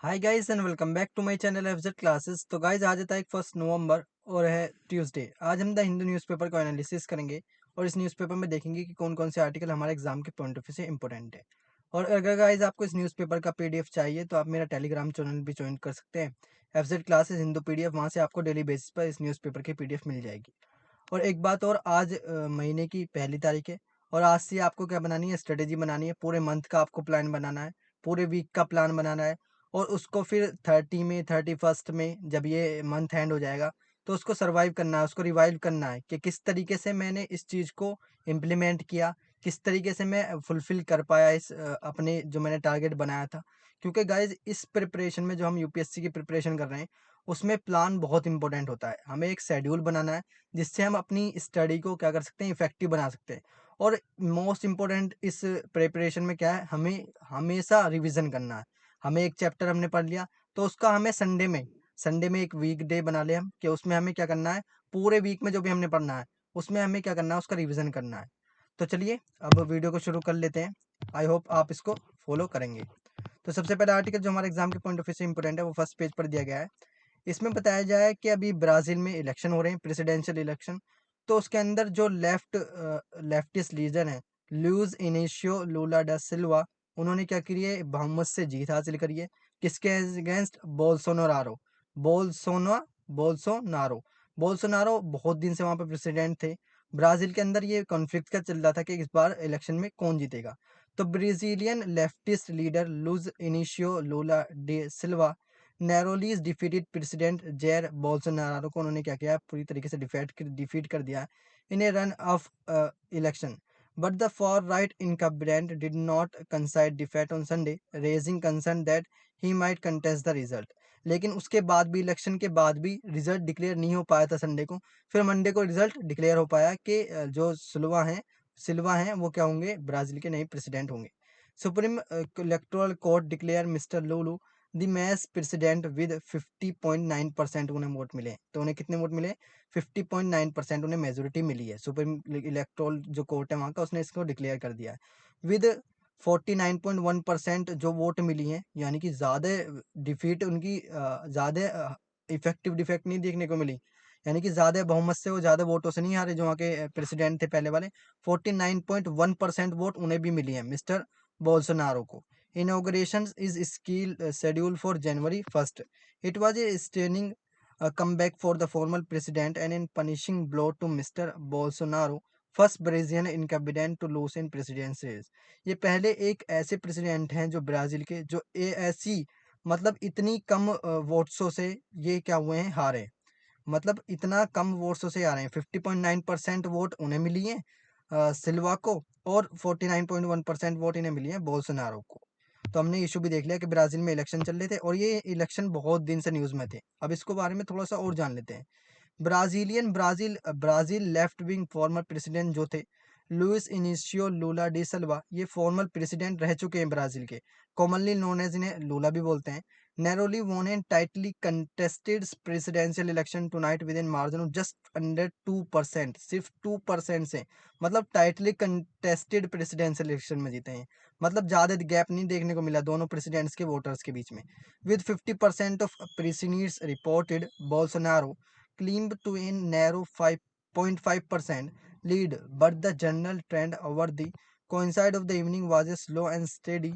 Hi guys and welcome back to my channel FZ classes. तो guys आज है 1 नवंबर और है ट्यूसडे। आज हम द हिंदू न्यूज़पेपर को एनालिसिस करेंगे और इस न्यूज़पेपर में देखेंगे कि कौन कौन से आर्टिकल हमारे एग्जाम के पॉइंट ऑफ व्यू से इंपॉर्टेंट है। और अगर गाइस आपको इस न्यूज़पेपर का पीडीएफ चाहिए तो आप मेरा टेलीग्राम चैनल भी ज्वाइन कर सकते हैं, एफजेड क्लासेस हिंदू पीडीएफ। वहाँ से आपको डेली बेसिस पर इस न्यूज़पेपर की पीडीएफ मिल जाएगी। और एक बात और, आज महीने की 1 तारीख है और आज से आपको क्या बनानी है, स्ट्रेटेजी बनानी है। पूरे मंथ का आपको प्लान बनाना है, पूरे वीक का प्लान बनाना है और उसको फिर 30 में 31st में जब ये मंथ एंड हो जाएगा तो उसको सर्वाइव करना है, उसको रिवाइव करना है कि किस तरीके से मैंने इस चीज़ को इम्प्लीमेंट किया, किस तरीके से मैं फुलफिल कर पाया इस अपने जो मैंने टारगेट बनाया था। क्योंकि गाइज इस प्रिपरेशन में जो हम यूपीएससी की प्रिपरेशन कर रहे हैं उसमें प्लान बहुत इंपॉर्टेंट होता है। हमें एक शेड्यूल बनाना है जिससे हम अपनी स्टडी को क्या कर सकते हैं, इफेक्टिव बना सकते हैं। और मोस्ट इम्पोर्टेंट इस प्रिपरेशन में क्या है, हमें हमेशा रिवीजन करना है। हमें एक चैप्टर हमने पढ़ लिया तो उसका हमें संडे में एक वीक डे बना ले हम कि उसमें हमें क्या करना है, पूरे वीक में जो भी हमने पढ़ना है उसमें हमें क्या करना है, उसका रिवीजन करना है। तो चलिए अब वीडियो को शुरू कर लेते हैं। आई होप आप इसको फॉलो करेंगे। तो सबसे पहला आर्टिकल जो हमारे एग्जाम के पॉइंट ऑफ व्यू से इंपॉर्टेंट है वो फर्स्ट पेज पर दिया गया है। इसमें बताया जाए कि अभी ब्राज़ील में इलेक्शन हो रहे हैं, प्रेसिडेंशियल इलेक्शन। तो उसके अंदर जो लेफ्टिस्ट लीडर हैं, लुइस इनेशियो लूला डा सिल्वा, उन्होंने क्या करी है, बहुमत से जीत हासिल करी है। किसके अगेंस्ट? बोल्सोनारो। बोल्सोना बोल्सोनारो बोल्सोनारो बहुत दिन से वहाँ पे प्रेसिडेंट थे। ब्राज़ील के अंदर ये कॉन्फ्लिक्ट का चल रहा था कि इस बार इलेक्शन में कौन जीतेगा। तो ब्राज़ीलियन लेफ्टिस्ट लीडर लुइस इनेशियो लूला डे सिल्वा नैरोलीज डिफीटेड प्रेसिडेंट जेयर बोल्सोनारो को उन्होंने क्या किया, पूरी तरीके से डिफीट कर दिया in a run off election. But the far right incumbent did not concede defeat on Sunday, raising concern that he might contest the result. लेकिन उसके बाद भी, इलेक्शन के बाद भी रिजल्ट डिक्लेयर नहीं हो पाया था संडे को। फिर मंडे को रिजल्ट डिक्लेयर हो पाया कि जो सिल्वा हैं वो क्या होंगे, ब्राजील के नए प्रेसिडेंट होंगे। Supreme electoral court declare mister Lulu the match president with 50.9% उन्हें वोट मिले। तो उन्हें कितने वोट मिले? 50.9% उन्हें मेजोरिटी मिली है। सुप्रीम इलेक्टोरल जो कोर्ट है वहाँ का, उसने इसको डिक्लेयर कर दिया है। विद 49.1% जो वोट मिली हैं, यानी कि ज़्यादा डिफीट उनकी, ज़्यादा इफेक्टिव डिफेक्ट नहीं देखने को मिली। यानी कि ज़्यादा बहुमत से, वो ज़्यादा वोटों से नहीं हारे जो वहाँ के प्रेसिडेंट थे पहले वाले। 49.1% वोट उन्हें भी मिली है, मिस्टर बोल्सोनारो को। Inauguration is scheduled for January 1st. It was a stunning comeback for the former president and a punishing blow to Mr. Bolsonaro, first Brazilian incumbent to lose in presidency. ये पहले एक ऐसे president हैं जो Brazil के, जो ऐसी मतलब इतनी कम वोट्सों से ये क्या हुए हैं, हारे। मतलब इतना कम वोट्सों से आ रहे हैं। 50.9% वोट उन्हें मिली है सिल्वा को, और 49.1% वोट इन्हें मिली है बोल्सोनारो को। तो हमने इशू भी देख लिया कि ब्राज़ील में इलेक्शन चल रहे थे और ये इलेक्शन बहुत दिन से न्यूज़ में थे। अब इसको बारे में थोड़ा सा और जान लेते हैं। Brazil left wing former president जो थे, लुइस इनिशियो लूला डी सिल्वा, ये फॉर्मर प्रेसिडेंट रह चुके हैं ब्राज़ील के। कॉमनली नोन एज, इन्हें लूला भी बोलते हैं। नैरोली वोन and tightly contested presidential election tonight with in margin of just under 2%, सिर्फ 2% से। मतलब टाइटली कंटेस्टेड प्रेसिडेंशियल इलेक्शन में जीते हैं। मतलब ज़्यादा गैप नहीं देखने को मिला दोनों प्रेसिडेंट्स के वोटर्स के बीच में। With 50% of presidents reported, Bolsonaro climbed to a narrow 5.5% lead, but the general trend over the coincide of the evening was a slow and steady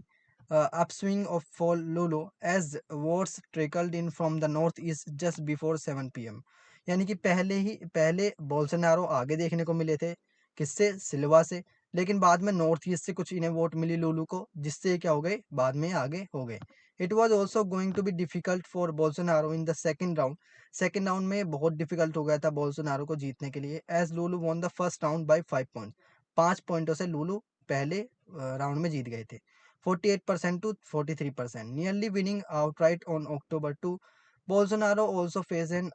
upswing of for Lulu as votes trickled in from the northeast just before 7 p.m. यानी कि पहले Bolsonaro आगे देखने को मिले थे, किससे? सिल्वा से। लेकिन बाद में नॉर्थ ईस्ट से कुछ इन्हें वोट मिली लुलू को, जिससे क्या हो गए, बाद में आगे हो गए। It was also going to be difficult for Bolsonaro in the second round में बहुत डिफिकल्ट हो गया था बोल्सोनारो को जीतने के लिए, as Lula won the first round by 5 point. 5 पॉइंटों से लुलू पहले राउंड में जीत गए थे। 48% to 43%, nearly winning outright on October 2। Bolsonaro also face an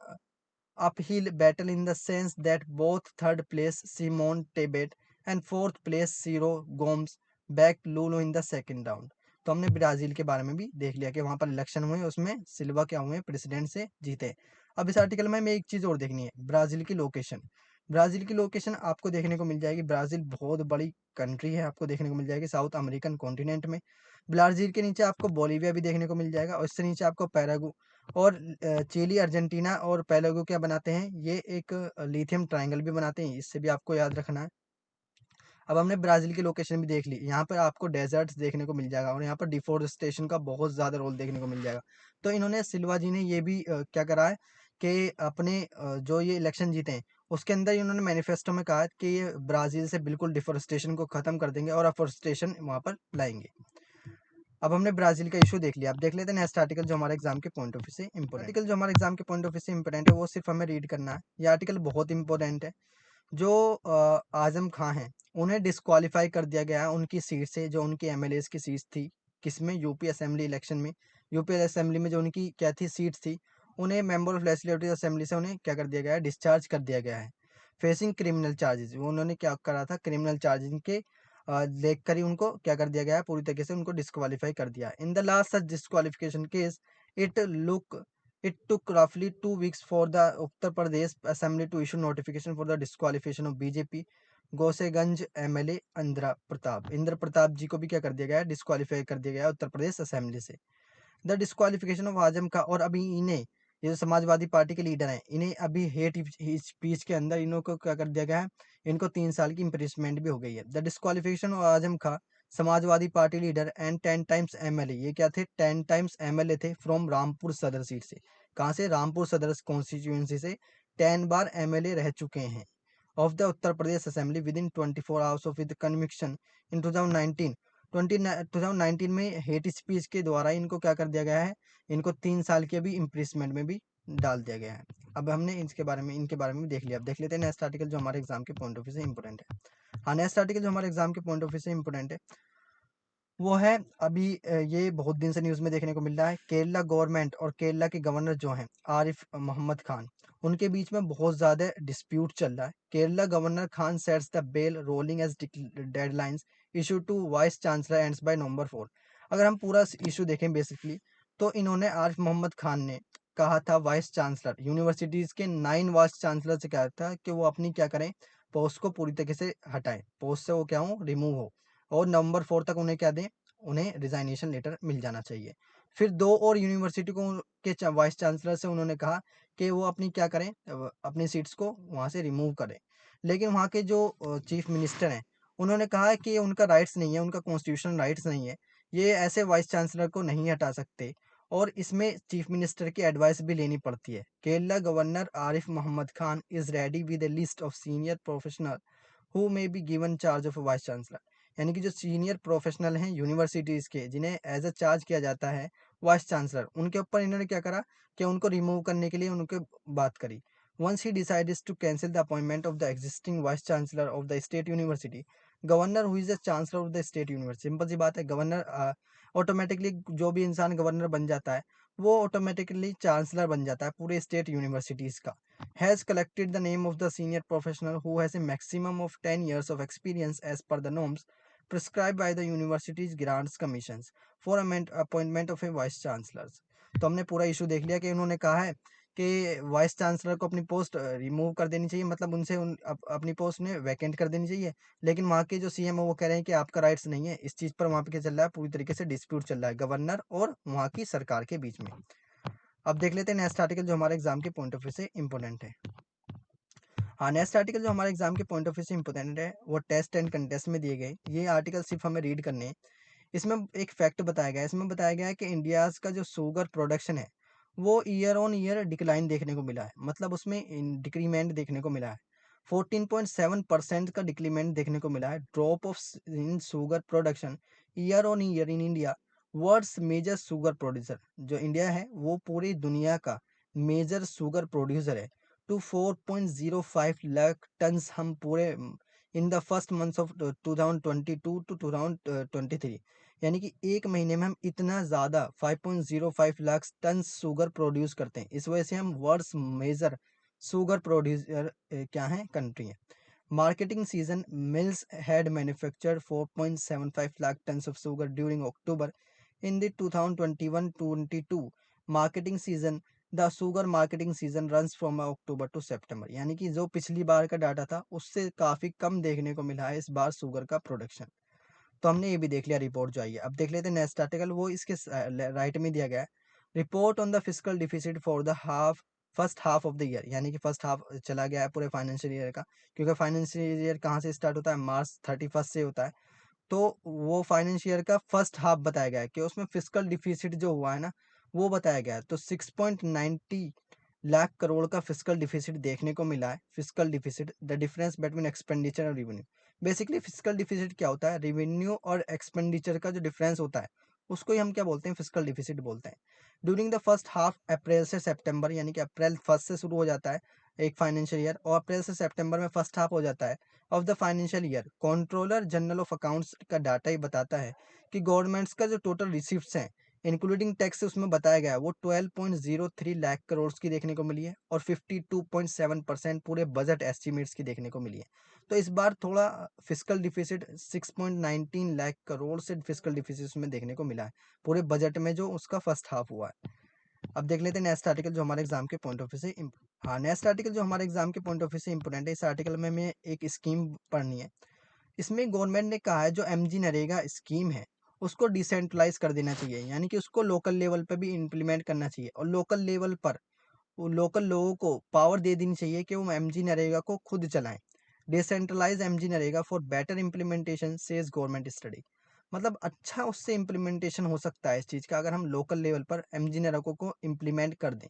uphill battle in the sense that both third place Simon Tebet and fourth place Ciro Gomes backed Lulu in the second round। तो हमने Brazil के बारे में भी देख लिया कि वहाँ पर इलेक्शन हुए, उसमें सिल्वा क्या हुए, प्रेसिडेंट से जीते। अब इस आर्टिकल में हमें एक चीज़ और देखनी है, ब्राज़ील की लोकेशन। ब्राज़ील की लोकेशन आपको देखने को मिल जाएगी। ब्राज़ील बहुत बड़ी कंट्री है, आपको देखने को मिल जाएगी साउथ अमेरिकन कॉन्टिनेंट में। ब्राज़ील के नीचे आपको बोलिविया भी देखने को मिल जाएगा और इससे नीचे आपको पैरागू और चिली, अर्जेंटीना और पैरागू क्या बनाते हैं, ये एक लिथियम ट्रायंगल भी बनाते हैं, इससे भी आपको याद रखना है। अब हमने ब्राज़ील की लोकेशन भी देख ली, यहाँ पर आपको डेज़र्ट्स देखने को मिल जाएगा और यहाँ पर डिफ़ॉरेस्टेशन का बहुत ज़्यादा रोल देखने को मिल जाएगा। तो इन्होंने सिल्वा जी ने ये भी क्या करा है कि अपने जो ये इलेक्शन जीते हैं, उसके अंदर इन्होंने मैनिफेस्टो में कहा है कि ये ब्राज़ील से बिल्कुल डिफ़ॉरेस्टेशन को ख़त्म कर देंगे और अफ़ॉरेस्टेशन वहाँ पर लाएँगे। अब हमने ब्राज़ील का इश्यू देख लिया, अब देख लेते हैं नेक्स्ट आर्टिकल जो हमारे एग्ज़ाम के पॉइंट ऑफ व्यू से इम्पोर्टेंट आर्टिकल जो हमारे एग्ज़ाम के पॉइंट ऑफ व्यू से इम्पोर्टेंट है, वो सिर्फ़ हमें रीड करना है। ये आर्टिकल बहुत इम्पोर्टेंट है। जो आज़म खां हैं, उन्हें डिस्क्वालीफाई कर दिया गया है उनकी सीट से, जो उनकी एमएलएज़ की सीट थी। किसमें? यूपी असेंबली इलेक्शन में। यूपी असेंबली में जो उनकी क्या थी, सीट थी, उन्हें मेंबर ऑफ लेजिस्लेटिव असेंबली से उन्हें क्या कर दिया गया है, डिस्चार्ज कर दिया गया है। फेसिंग क्रिमिनल चार्जेज़, वो उन्होंने क्या करा था, क्रिमिनल चार्जिंग के देखकर ही उनको क्या कर दिया गया है, पूरी तरीके से उनको डिस्क्वालीफाई कर दिया। In the last such disqualification case, it look It took roughly 2 weeks for the Uttar Pradesh Assembly to issue notification for the disqualification of BJP Gosainganj MLA Indra Pratap ji को भी क्या कर दिया गया है, डिस्क्वालीफाई कर दिया गया है उत्तर प्रदेश असेंबली से। द डिस्क्वालिफिकेशन ऑफ आजम का, और अभी इन्हें, ये जो समाजवादी पार्टी के लीडर हैं, इन्हें अभी हेट स्पीच के अंदर इन्हों को क्या कर दिया गया है, इनको 3 साल की इम्प्रिजमेंट भी हो गई है। The disqualification of Azam Khan, Samajwadi party leader and 10 times MLA, ये क्या थे, 10 टाइम्स एमएलए थे फ्रॉम रामपुर सदर सीट से। कहाँ से? रामपुर सदर कॉन्स्टिट्यूएंसी से 10 बार एमएलए रह चुके हैं of the Uttar Pradesh assembly with in 24 hours of with conviction in 2019। 2019 में हेट स्पीच के द्वारा इनको क्या कर दिया गया है, इनको 3 साल की अभी इम्प्रिजमेंट में भी डाल दिया गया है। अब हमने इनके बारे में भी देख लिया। अब देख लेते हैं नेक्स्ट आर्टिकल जो हमारे एग्जाम के पॉइंट ऑफ व्यू से इंपॉर्टेंट है। हाँ, नेक्स्ट आर्टिकल जो हमारे एग्जाम के पॉइंट ऑफ व्यू से इंपॉर्टेंट है, वो है अभी ये बहुत दिन से न्यूज़ में देखने को मिल रहा है, केरला गवर्नमेंट और केरला के गवर्नर जो हैं आरिफ मोहम्मद खान, उनके बीच में बहुत ज़्यादा डिस्प्यूट चल रहा है। Kerala governor Khan sets the bell rolling as deadlines issue to vice chancellor ends by November 4। अगर हम पूरा इशू देखें बेसिकली, तो इन्होंने आरिफ मोहम्मद खान ने कहा था, वाइस चांसलर यूनिवर्सिटीज़ के 9 वाइस चांसलर से कहा था कि वो अपनी क्या करें, पोस्ट को पूरी तरीके से हटाएं, पोस्ट से वो क्या हो, रिमूव हो, और नवंबर 4 तक उन्हें क्या दें, उन्हें रिजाइनेशन लेटर मिल जाना चाहिए। फिर 2 और यूनिवर्सिटी को के वाइस चांसलर से उन्होंने कहा कि वो अपनी क्या करें, अपनी सीट्स को वहाँ से रिमूव करें। लेकिन वहाँ के जो चीफ मिनिस्टर हैं, उन्होंने कहा है कि ये उनका राइट्स नहीं है, उनका कॉन्स्टिट्यूशनल राइट्स नहीं है, ये ऐसे वाइस चांसलर को नहीं हटा सकते, और इसमें चीफ मिनिस्टर की एडवाइस भी लेनी पड़ती है। Kerala governor Arif Mohammad Khan is ready with a list of senior professional who may be given charge of vice chancellor, यानी कि जो सीनियर प्रोफेशनल हैं यूनिवर्सिटीज़ के, जिन्हें एज अ चार्ज किया जाता है वाइस चांसलर, उनके ऊपर इन्होंने क्या करा कि उनको रिमूव करने के लिए उनके बात करी। Once he decided to cancel the appointment of the existing vice chancellor of the state university, governor who is the chancellor of the state university, simple सी बात है, गवर्नर ऑटोमेटिकली, जो भी इंसान गवर्नर बन जाता है, वो ऑटोमेटिकली चांसलर बन जाता है पूरे स्टेट यूनिवर्सिटीज़ का। Has collected the name of the senior professional who has a maximum of 10 years of experience as per the norms prescribed by the university's grants commissions for appointment of a vice chancellors। तो हमने पूरा issue देख लिया कि उन्होंने कहा है कि वाइस चांसलर को अपनी पोस्ट रिमूव कर देनी चाहिए, मतलब उनसे अपनी पोस्ट ने वैकेंट कर देनी चाहिए। लेकिन वहाँ के जो सीएम है वो कह रहे हैं कि आपका राइट्स नहीं है। इस चीज़ पर वहाँ पे क्या चल रहा है, पूरी तरीके से डिस्प्यूट चल रहा है गवर्नर और वहाँ की सरकार के बीच में। अब देख लेते हैं नेक्स्ट आर्टिकल जो हमारे एग्जाम के पॉइंट ऑफ व्यू से इंपॉर्टेंट है। हाँ, नेक्स्ट आर्टिकल जो हमारे एग्जाम के पॉइंट ऑफ व्यू से इंपॉर्टेंट है, वो टेस्ट एंड कंटेस्ट में दिए गए। ये आर्टिकल सिर्फ हमें रीड करने हैं। इसमें एक फैक्ट बताया गया है, इसमें बताया गया है कि इंडियाज़ का जो शुगर प्रोडक्शन है, वो ईयर ऑन ईयर डिक्लाइन देखने को मिला है, मतलब उसमें डिक्रीमेंट देखने को मिला है। 14.7% का डिक्रीमेंट देखने को मिला है, drop off in sugar production year on year in India, world's major sugar producer. जो इंडिया है वो पूरी दुनिया का मेजर शुगर प्रोड्यूसर है। टू 4.05 लाख टन्स हम पूरे in the first months of 2022 to 2023, यानी कि एक महीने में हम इतना ज़्यादा 5.05 लाख टन शुगर प्रोड्यूस करते हैं। इस वजह से हम वर्ल्ड्स मेजर शुगर प्रोड्यूसर क्या हैं, कंट्री हैं। Marketing season, mills had manufactured 4.75 lakh tons of sugar during October in the 2021-22 marketing season. The sugar marketing season runs from October to September, यानी कि जो पिछली बार का डाटा था उससे काफ़ी कम देखने को मिला है इस बार शुगर का प्रोडक्शन। तो हमने ये भी देख लिया रिपोर्ट जो आई है। अब देख लेते हैं नेक्स्ट आर्टिकल, वो इसके राइट में दिया गया है, report on the physical deficit for the first half of the year, यानी कि फर्स्ट हाफ चला गया है पूरे फाइनेंशियल ईयर का, क्योंकि फाइनेंशियल ईयर कहाँ से स्टार्ट होता है, मार्च 31 से होता है। तो वो फाइनेंशियल ईयर का फर्स्ट हाफ बताया गया है कि उसमें फिजिकल डिफिसिट जो हुआ है ना, वो बताया गया है। तो 6.90 लाख करोड़ का फिजिकल डिफिसिट देखने को मिला है। Physical deficit the difference between expenditure और रेवेन्यू। बेसिकली फिजिकल डिफिसिट क्या होता है, रेवेन्यू और एक्सपेंडिचर का जो डिफरेंस होता है उसको ही हम क्या बोलते हैं, फिजिकल डिफिसिट बोलते हैं। ड्यूरिंग द फर्स्ट हाफ अप्रैल से सितंबर, यानी कि अप्रैल फर्स्ट से शुरू हो जाता है एक फाइनेंशियल ईयर, और अप्रैल से सितंबर में फर्स्ट हाफ हो जाता है of the financial year. Controller general of accounts का डाटा ही बताता है कि गवर्नमेंट्स का जो टोटल रिसिप्ट्स हैं इंक्लूडिंग टैक्स उसमें बताया गया है वो 12.03 लाख करोड़ की देखने को मिली है, और 52.7% पूरे बजट एस्टिमेट्स की देखने को मिली है। तो इस बार थोड़ा फिजिकल डिफिसिट 6.19 लाख करोड़ से फिजिकल डिफिसिट में देखने को मिला है पूरे बजट में जो उसका फर्स्ट हाफ हुआ है। अब देख लेते हैं नेक्स्ट आर्टिकल जो हमारे एग्जाम के पॉइंट ऑफ व्यू से हाँ, नेक्स्ट आर्टिकल जो हमारे एग्जाम के पॉइंट ऑफ व्यू से इंपॉर्टेंट है, इस आर्टिकल में हमें एक स्कीम पढ़नी है। इसमें गवर्नमेंट ने कहा है जो एमजी नरेगा स्कीम है उसको डिसेंट्रलाइज कर देना चाहिए, यानी कि उसको लोकल लेवल पर भी इम्प्लीमेंट करना चाहिए, और लोकल लेवल पर वो लोकल लोगों को पावर दे देनी चाहिए कि वो एमजी नरेगा को खुद चलाएं। Decentralise MG NREGA for better implementation says government study. मतलब अच्छा उससे इम्प्लीमेंटेशन हो सकता है इस चीज़ का अगर हम लोकल लेवल पर एमजी नरेगा को इम्प्लीमेंट कर दें।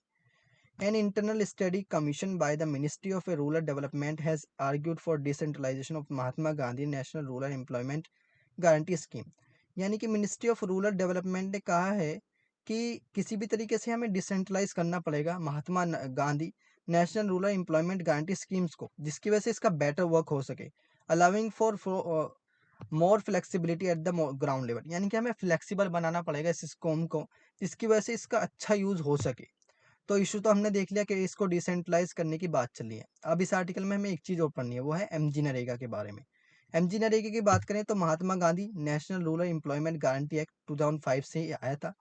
An internal study commissioned by the Ministry of Rural Development has argued for decentralization of Mahatma Gandhi National Rural Employment Guarantee Scheme। यानी कि मिनिस्ट्री ऑफ रूरल डेवलपमेंट ने कहा है कि किसी भी तरीके से हमें डिसेंट्रलाइज करना पड़ेगा Mahatma Gandhi national rural employment guarantee schemes को, जिसकी वजह से इसका बेटर वर्क हो सके, allowing for more flexibility at the ground level. यानी कि हमें फ्लेक्सिबल बनाना पड़ेगा इस स्कीम को, जिसकी वजह से इसका अच्छा यूज हो सके। तो इशू तो हमने देख लिया कि इसको डिसेंट्रलाइज करने की बात चल रही है। अब इस आर्टिकल में हमें एक चीज़ और पढ़नी है, वो है एमजी नरेगा के बारे में। एमजी नरेगा की बात करें तो Mahatma Gandhi national rural employment guarantee act 2005 से ही आया था,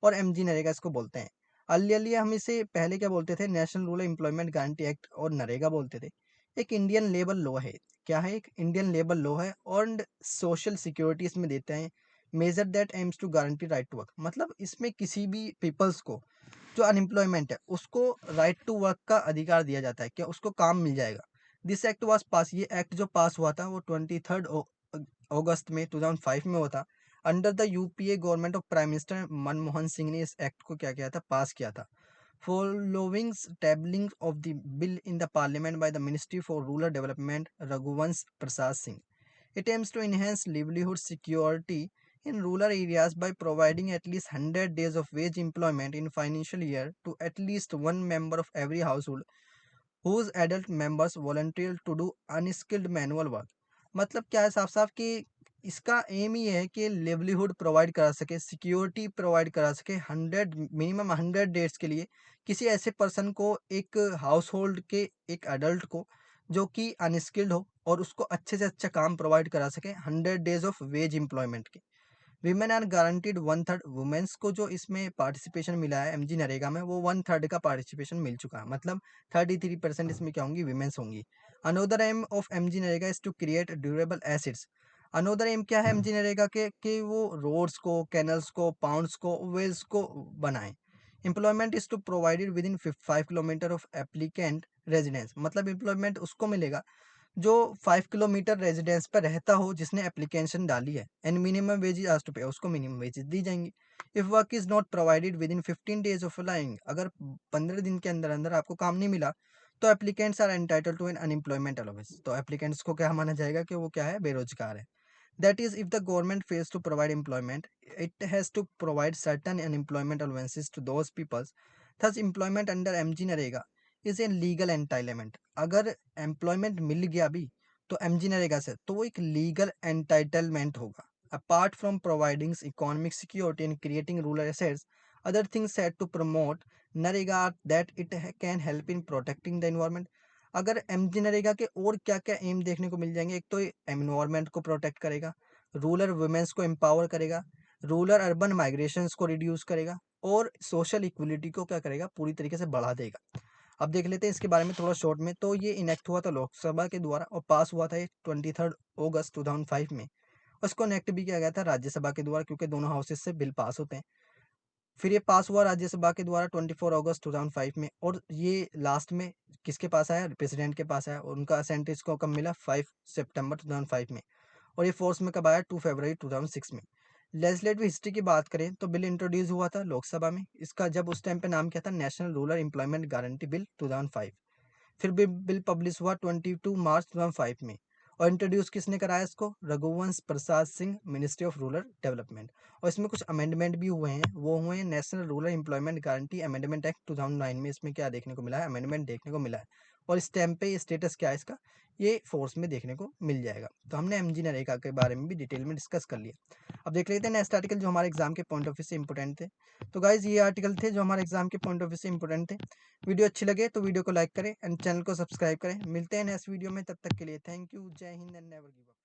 और एमजी नरेगा इसको बोलते हैं। अलियली हम इसे पहले क्या बोलते थे, national rural employment guarantee act और नरेगा बोलते थे। एक इंडियन लेबर लॉ है। क्या है, एक इंडियन लेबर लॉ है, और सोशल सिक्योरिटी इसमें देते हैं। Measure that aims to guarantee right to work, मतलब इसमें किसी भी पीपल्स को जो अनएम्प्लॉयमेंट है उसको राइट टू वर्क का अधिकार दिया जाता है, क्या उसको काम मिल जाएगा। दिस एक्ट वाज पास, ये एक्ट जो पास हुआ था वो 23 अगस्त में 2005 में हुआ था। Under the UPA government of prime minister Manmohan Singh ने इस एक्ट को क्या किया था, पास किया था। Following tabling of the bill in the parliament by the ministry for rural development Raghuvansh Prasad Singh, it aims to enhance livelihood security in rural areas by providing at least 100 days of wage employment in financial year to at least one member of every household whose adult members volunteer to do unskilled manual work। मतलब क्या है साफ साफ कि इसका M ही है कि livelihood provide करा सके, सिक्योरिटी प्रोवाइड करा सके 100 डेज के लिए किसी ऐसे पर्सन को, एक हाउस होल्ड के एक अडल्ट को जो कि अनस्किल्ड हो, और उसको अच्छे से अच्छा काम प्रोवाइड करा सके 100 डेज ऑफ वेज एम्प्लॉयमेंट के। विमेन आर गारंटीड 1/3, वुमेन्स को जो इसमें पार्टिसिपेशन मिला है एमजी नरेगा में वो 1/3 का पार्टिसिपेशन मिल चुका है, मतलब 33% इसमें क्या होंगी, विमेन्स होंगी। Another aim of MG NREGA is to create durable assets. Another aim क्या है एमजी नरेगा के कि वो रोड्स को, कैनल्स को, पाउंड्स को, वेल्स को बनाएं। Employment is to provided within 5 kilometre of applicant residence, मतलब एम्प्लॉयमेंट उसको मिलेगा जो 5 किलोमीटर रेजिडेंस पर रहता हो जिसने एप्लीकेशन डाली है। एंड मिनिमम वेजेस आज टू पे, उसको मिनिमम वेजेस दी जाएंगी। If work is not provided within 15 days of applying, अगर 15 दिन के अंदर अंदर आपको काम नहीं मिला तो applicants are entitle to an unemployment allowance, तो एप्लीकेंट्स को क्या माना जाएगा कि वो क्या है, बेरोजगार है। That is if the government fails to provide employment it has to provide certain unemployment allowances to those peoples. Thus employment under MG NREGA is a legal entitlement. अगर एम्प्लॉयमेंट मिल गया भी तो एमजी नरेगा से तो वो एक लीगल एंटाइटलमेंट होगा। Apart from providing economic security and creating rural assets, other things set to promote NREGA that it can help in protecting the environment. अगर एमजी नरेगा के और क्या क्या एम देखने को मिल जाएंगे, एक तो एनवायरमेंट को प्रोटेक्ट करेगा, रूरल वुमेन्स को एम्पावर करेगा, रूरल अर्बन माइग्रेशंस को रिड्यूस करेगा, और सोशल इक्वलिटी को क्या करेगा, पूरी तरीके से बढ़ा देगा। अब देख लेते हैं इसके बारे में थोड़ा शॉर्ट में। तो ये इनेक्ट हुआ था लोकसभा के द्वारा और पास हुआ था ये 23 अगस्त 2005 में, उसको इनेक्ट भी किया गया था राज्यसभा के द्वारा, क्योंकि दोनों हाउसेस से बिल पास होते हैं। फिर ये पास हुआ राज्यसभा के द्वारा 24 अगस्त 2005 में, और ये लास्ट में किसके पास आया? प्रेसिडेंट के पास आया, और उनका असेंट इसको कब मिला? 5 सितंबर 2005 में। और ये फोर्स में कब आया? 2 फरवरी 2006 में। लेजिस्लेटिव हिस्ट्री की बात करें तो बिल इंट्रोड्यूस हुआ था लोकसभा में, इसका जब उस टाइम पे नाम क्या था? National rural employment guarantee bill 2005। फिर बिल पब्लिश हुआ 22 मार्च 2005 में, और इंट्रोड्यूस किसने कराया इसको? Raghuvansh Prasad Singh, ministry of rural development. और इसमें कुछ अमेंडमेंट भी हुए हैं, वो हुए हैं national rural employment guarantee amendment act 2009 में। इसमें क्या देखने को मिला है? अमेंडमेंट देखने को मिला है। और इस टाइम पे ये स्टेटस क्या है इसका? ये फोर्स में देखने को मिल जाएगा। तो हमने एमजी नरेगा के बारे में भी डिटेल में डिस्कस कर लिया। अब देख लेते हैं नेक्स्ट आर्टिकल जो हमारे एग्जाम के पॉइंट ऑफ व्यू से इंपॉर्टेंट थे। तो गाइज ये आर्टिकल थे जो हमारे एग्जाम के पॉइंट ऑफ व्यू से इंपॉर्टेंट थे। वीडियो अच्छी लगे तो वीडियो को लाइक करें एंड चैनल को सब्सक्राइब करें। मिलते हैं नेक्स्ट वीडियो में, तब तक के लिए थैंक यू, जय Hind and never give up.